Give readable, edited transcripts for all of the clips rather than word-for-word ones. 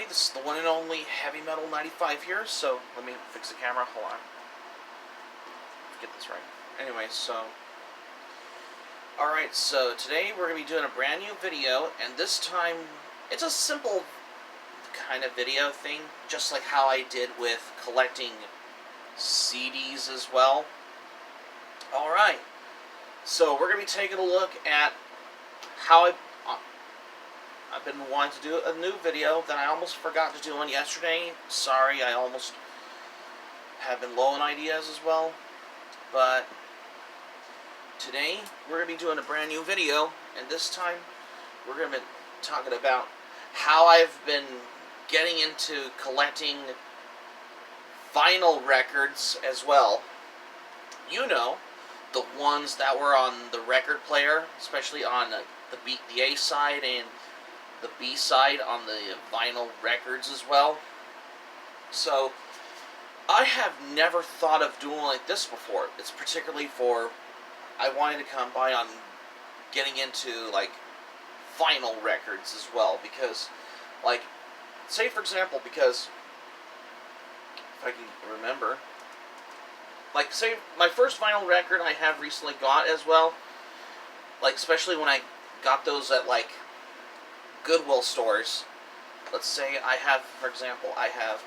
this is the one and only Heavy Metal 95 here, so let me fix the camera, hold on. Get this right. Anyway, so... Alright, so today we're going to be doing a brand new video, and this time, it's a simple kind of video thing, just like how I did with collecting CDs as well. Alright, so we're going to be taking a look at how I've been wanting to do a new video that I almost forgot to do one yesterday. Sorry, I almost have been low on ideas as well. But today we're going to be doing a brand new video, and this time we're going to be talking about how I've been getting into collecting vinyl records as well. You know, the ones that were on the record player, especially on the A side and the B side on the vinyl records as well. So I have never thought of doing like this before. It's particularly for, I wanted to come by on getting into like vinyl records as well, because like, say for example, because if I can remember, like say my first vinyl record I have recently got as well, like especially when I got those at like Goodwill stores. Let's say I have, for example, I have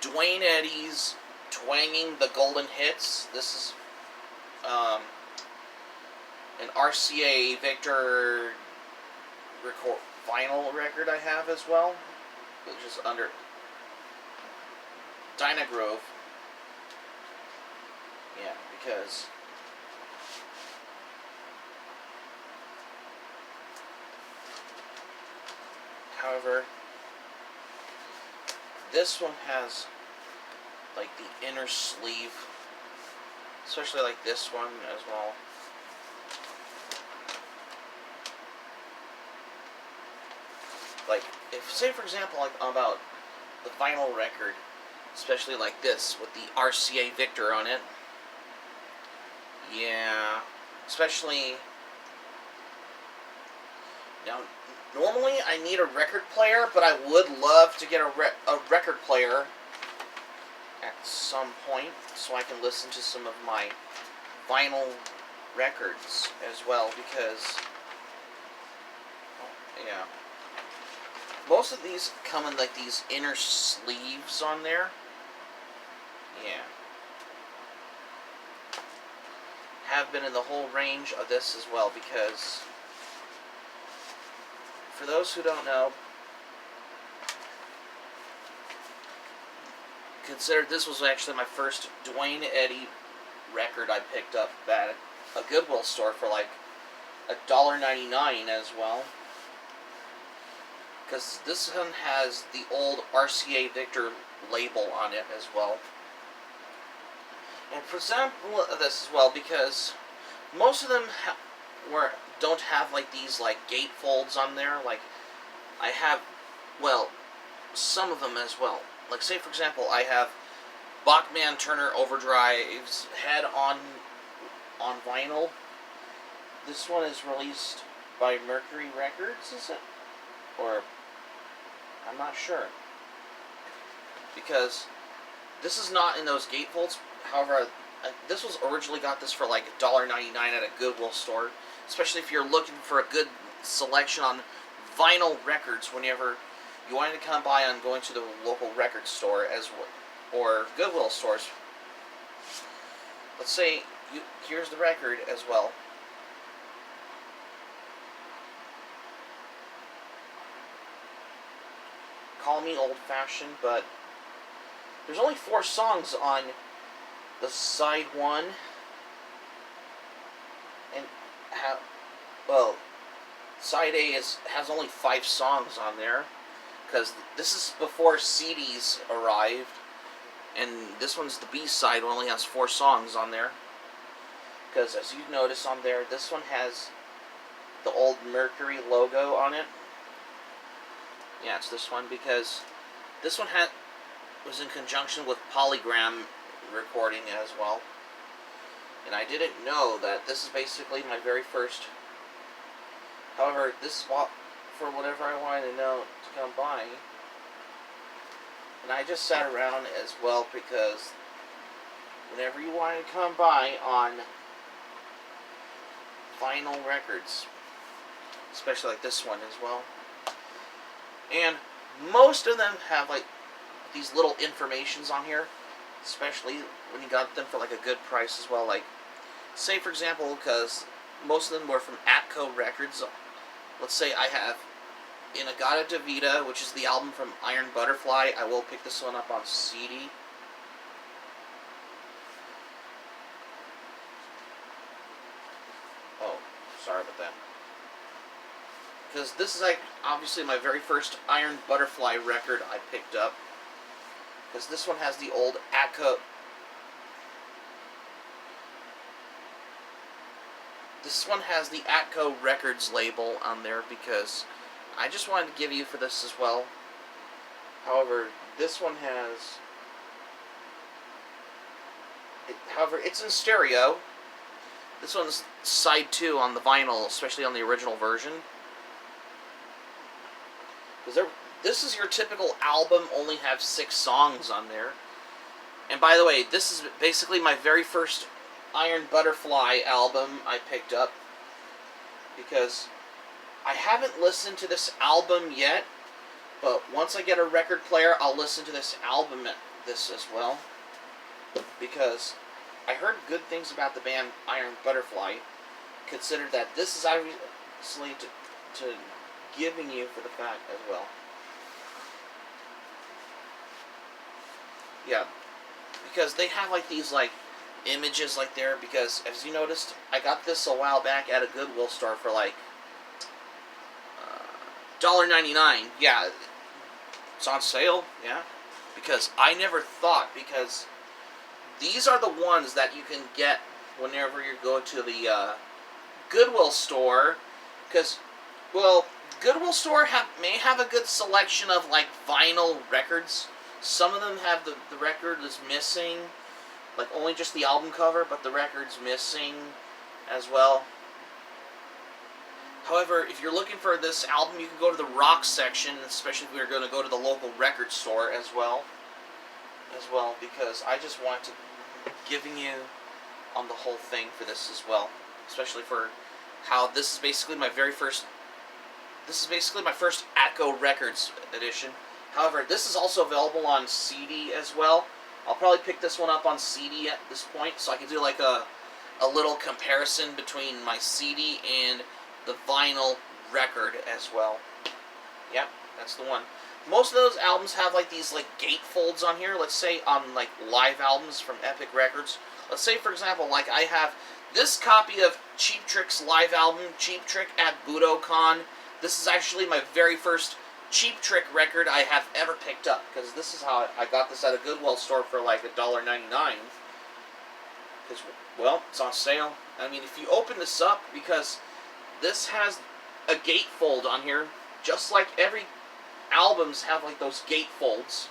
Duane Eddy's Twanging the Golden Hits. This is an RCA Victor vinyl record I have as well, which is under Dynagrove. Yeah, because however, this one has like the inner sleeve, especially like this one as well. Like, if say for example, like about the vinyl record, especially like this with the RCA Victor on it. Yeah, especially now. Normally, I need a record player, but I would love to get a record player at some point, so I can listen to some of my vinyl records as well, because, yeah, most of these come in like these inner sleeves on there. Yeah. Have been in the whole range of this as well, because for those who don't know, consider this was actually my first Duane Eddy record I picked up at a Goodwill store for like $1.99 as well. Because this one has the old RCA Victor label on it as well. And for example of this as well, because most of them don't have like these like gatefolds on there. Like I have, well, some of them as well. Like say for example, I have Bachman Turner Overdrive's Head on vinyl. This one is released by Mercury Records, is it? Or I'm not sure, because this is not in those gatefolds. However, this was originally got this for like $1.99 at a Goodwill store, especially if you're looking for a good selection on vinyl records whenever you wanted to come by on going to the local record store or Goodwill stores. Let's say here's the record as well. Call me old-fashioned, but there's only 4 songs on the side 1, and side A has only 5 songs on there, because this is before CDs arrived, and this one's the B side, only has 4 songs on there, because as you notice on there, this one has the old Mercury logo on it. Yeah, it's this one, because this one was in conjunction with Polygram recording as well. And I didn't know that this is basically my very first. However, this for whatever I wanted to know to come by. And I just sat around as well because whenever you want to come by on vinyl records, especially like this one as well, and most of them have like these little informations on here, especially when you got them for like a good price as well. Like, say for example, because most of them were from Atco Records. Let's say I have In-A-Gadda-Da-Vida, which is the album from Iron Butterfly. I will pick this one up on CD. Oh, sorry about that. Because this is like obviously my very first Iron Butterfly record I picked up. Because this one has the old Atco. This one has the Atco Records label on there because I just wanted to give you for this as well. However, this one has... however, it's in stereo. This one's side 2 on the vinyl, especially on the original version. Because this is your typical album, only have 6 songs on there. And by the way, this is basically my very first Iron Butterfly album I picked up. Because I haven't listened to this album yet, but once I get a record player, I'll listen to this album, this as well. Because I heard good things about the band Iron Butterfly. Consider that this is obviously to giving you for the fact as well. Yeah, because they have like these like images like there, because as you noticed, I got this a while back at a Goodwill store for like $1.99. Yeah, it's on sale. Yeah, because I never thought, because these are the ones that you can get whenever you go to the Goodwill store, because, well, Goodwill store may have a good selection of like vinyl records. Some of them have the record is missing, like only just the album cover, but the record's missing as well. However, if you're looking for this album, you can go to the rock section, especially if we're going to go to the local record store as well, because I just want to giving you on the whole thing for this as well, especially for how this is basically my very first. This is basically my first Atco Records edition. However, this is also available on CD as well. I'll probably pick this one up on CD at this point, so I can do like a little comparison between my CD and the vinyl record as well. Yep, that's the one. Most of those albums have like these like gatefolds on here. Let's say on like live albums from Epic Records. Let's say for example, like I have this copy of Cheap Trick's live album, Cheap Trick at Budokan. This is actually my very first Cheap Trick record I have ever picked up, because this is how I got this at a Goodwill store for like $1.99. Because, well, it's on sale. I mean, if you open this up, because this has a gatefold on here, just like every albums have like those gatefolds.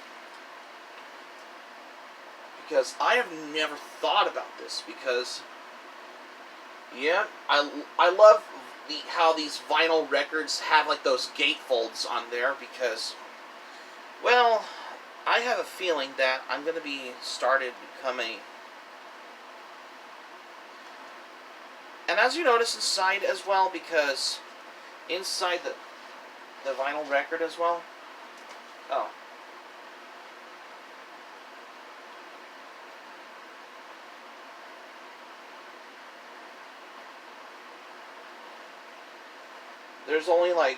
Because I have never thought about this, because yeah, I love how these vinyl records have like those gatefolds on there, because, well, I have a feeling that I'm going to be started becoming. And as you notice inside as well, because inside the vinyl record as well. Oh. There's only like,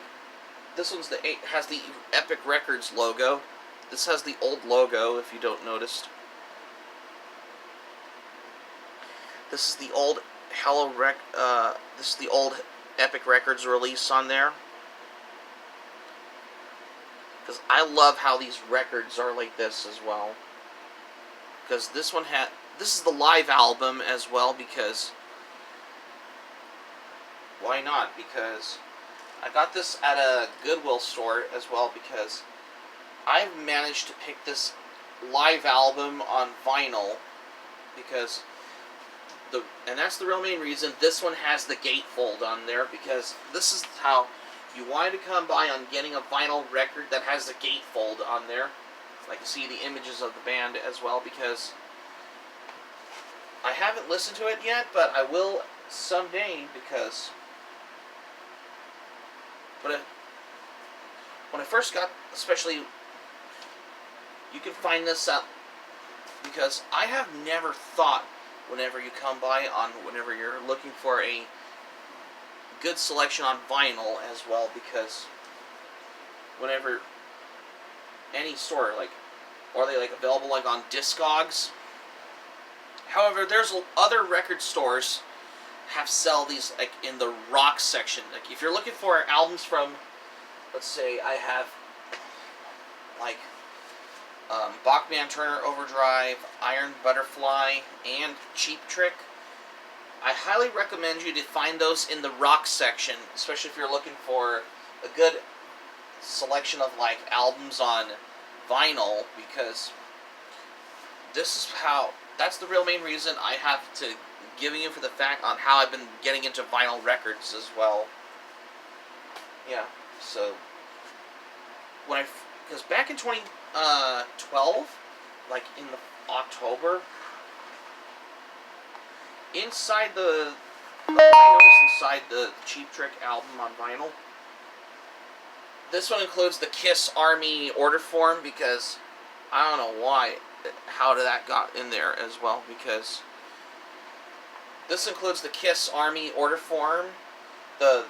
this one's has the Epic Records logo. This has the old logo, if you don't notice. This is the old this is the old Epic Records release on there. Because I love how these records are like this as well. Because this one this is the live album as well, because why not? Because I got this at a Goodwill store as well, because I've managed to pick this live album on vinyl, because and that's the real main reason this one has the gatefold on there, because this is how you wanted to come by on getting a vinyl record that has the gatefold on there, I can see the images of the band as well, because I haven't listened to it yet, but I will someday, because when I first got, especially, you can find this out, because I have never thought, whenever you come by on, whenever you're looking for a good selection on vinyl as well, because whenever any store, like, are they like available like on Discogs? However, there's other record stores have sell these like in the rock section. Like if you're looking for albums from, let's say I have like Bachman Turner Overdrive, Iron Butterfly, and Cheap Trick, I highly recommend you to find those in the rock section, especially if you're looking for a good selection of like albums on vinyl, because this is how, that's the real main reason I have to giving you for the fact on how I've been getting into vinyl records as well. Yeah, so when because back in 2012, like in the October, inside I noticed inside the Cheap Trick album on vinyl, this one includes the Kiss Army order form, because I don't know why, how that got in there as well, because this includes the Kiss Army order form, the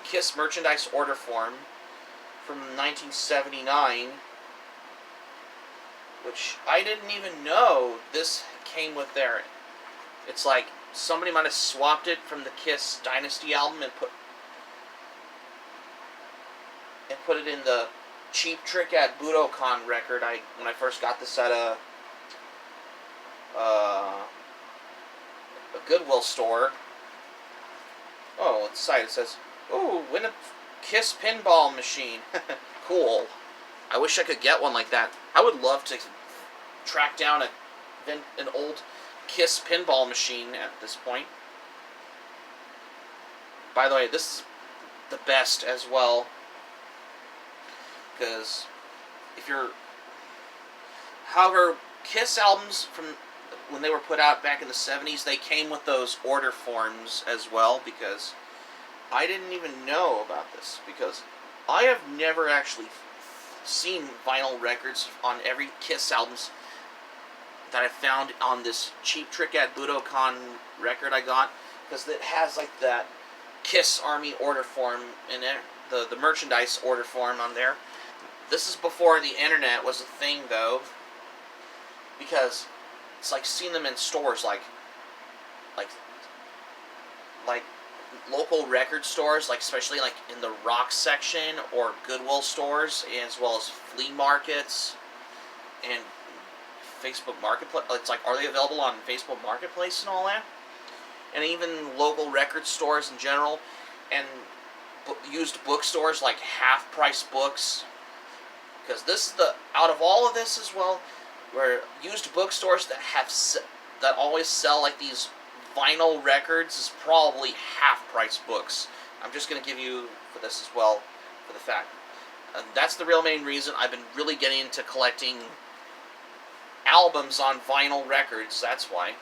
Kiss merchandise order form from 1979, which I didn't even know this came with there. It's like somebody might have swapped it from the Kiss Dynasty album and put it in the Cheap Trick at Budokan record. When I first got this at a Goodwill store. Oh, on the side it says, "Ooh, win a Kiss pinball machine." Cool. I wish I could get one like that. I would love to track down an old Kiss pinball machine at this point. By the way, this is the best as well, because however, Kiss albums from when they were put out back in the 70s, they came with those order forms as well, because I didn't even know about this, because I have never actually seen vinyl records on every Kiss albums that I found on this Cheap Trick at Budokan record I got, because it has like that Kiss Army order form in it, the merchandise order form on there. This is before the internet was a thing, though, because it's like seeing them in stores, like local record stores, like especially like in the rock section or Goodwill stores, as well as flea markets and Facebook Marketplace. It's like, are they available on Facebook Marketplace and all that? And even local record stores in general, and used bookstores like Half Price Books, because this is out of all of this as well, where used bookstores that always sell like these vinyl records is probably Half Price Books. I'm just going to give you for this as well, for the fact. And that's the real main reason I've been really getting into collecting albums on vinyl records. That's why.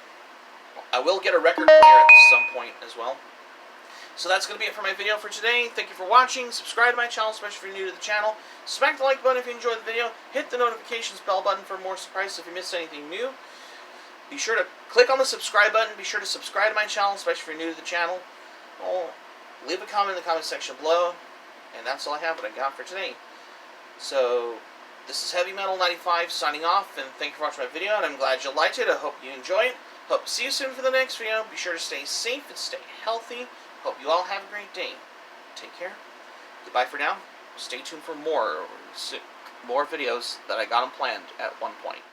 I will get a record player at some point as well. So that's going to be it for my video for today. Thank you for watching. Subscribe to my channel, especially if you're new to the channel. Smack the like button if you enjoyed the video. Hit the notifications bell button for more surprises if you missed anything new. Be sure to click on the subscribe button. Be sure to subscribe to my channel, especially if you're new to the channel. Leave a comment in the comment section below. And that's all I have, what I got for today. So, this is Heavy Metal 95 signing off, and thank you for watching my video, and I'm glad you liked it. I hope you enjoyed it. Hope to see you soon for the next video. Be sure to stay safe and stay healthy. Hope you all have a great day. Take care. Goodbye for now. Stay tuned for more videos that I got them planned at one point.